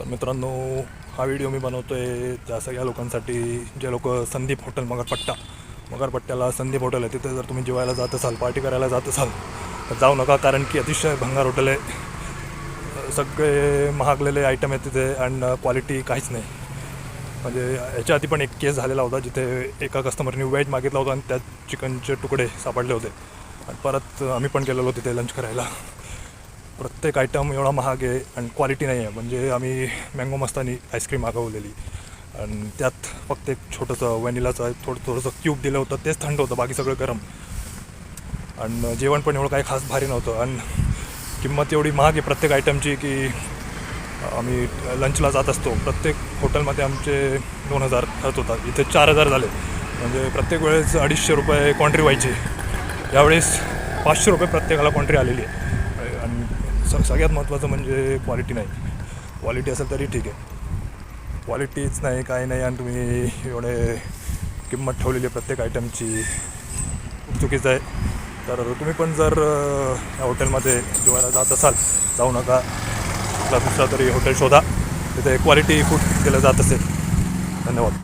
तर मित्रांनो, हा व्हिडिओ मी बनवतो आहे त्या सगळ्या लोकांसाठी जे लोक संदीप हॉटेल मगरपट्ट्याला संदीप हॉटेल आहे, तिथे जर तुम्ही जेवायला जात असाल, पार्टी करायला जात असाल तर जाऊ नका. कारण की अतिशय भंगार हॉटेल आहे. सगळे महागलेले आयटम आहेत तिथे आणि क्वालिटी काहीच नाही. म्हणजे याच्या आधी पण एक केस झालेला होता जिथे एका कस्टमरने व्हेज मागितला होता आणि त्यात चिकनचे तुकडे सापडले होते. आणि परत आम्ही पण गेलेलो तिथे लंच करायला. प्रत्येक आयटम एवढा महाग आहे आणि क्वालिटी नाही आहे. म्हणजे आम्ही मँगो मस्तानी आईस्क्रीम मागवलेली आणि त्यात फक्त एक छोटंसं व्हॅनिलाचं थोडंसं क्यूब दिलं होतं, तेच थंड होतं, बाकी सगळं गरम. आणि जेवण पण एवढं काही खास भारी नव्हतं आणि किंमत एवढी महाग आहे प्रत्येक आयटमची की आम्ही लंचला जात असतो, प्रत्येक हॉटेलमध्ये आमचे 2,000 खर्च होतात. इथे 4,000 झाले. म्हणजे प्रत्येक वेळेस 250 रुपये कॉन्ट्री व्हायची. यावेळेस 500 रुपये प्रत्येकाला कॉन्ट्री आलेली आहे. आणि सगळ्यात महत्त्वाचं म्हणजे क्वालिटी नाही. क्वालिटी असेल तरी ठीक आहे, क्वालिटीच नाही, काही नाही. आणि तुम्ही एवढे किंमत ठेवलेली आहे प्रत्येक आयटमची, खूप चुकीचं आहे. तर तुम्ही पण जर या हॉटेलमध्ये जेवायला जात असाल, जाऊ नका. दुसरा तरी हॉटेल शोधा, तिथे क्वालिटी फूड दिलं जात असेल. धन्यवाद.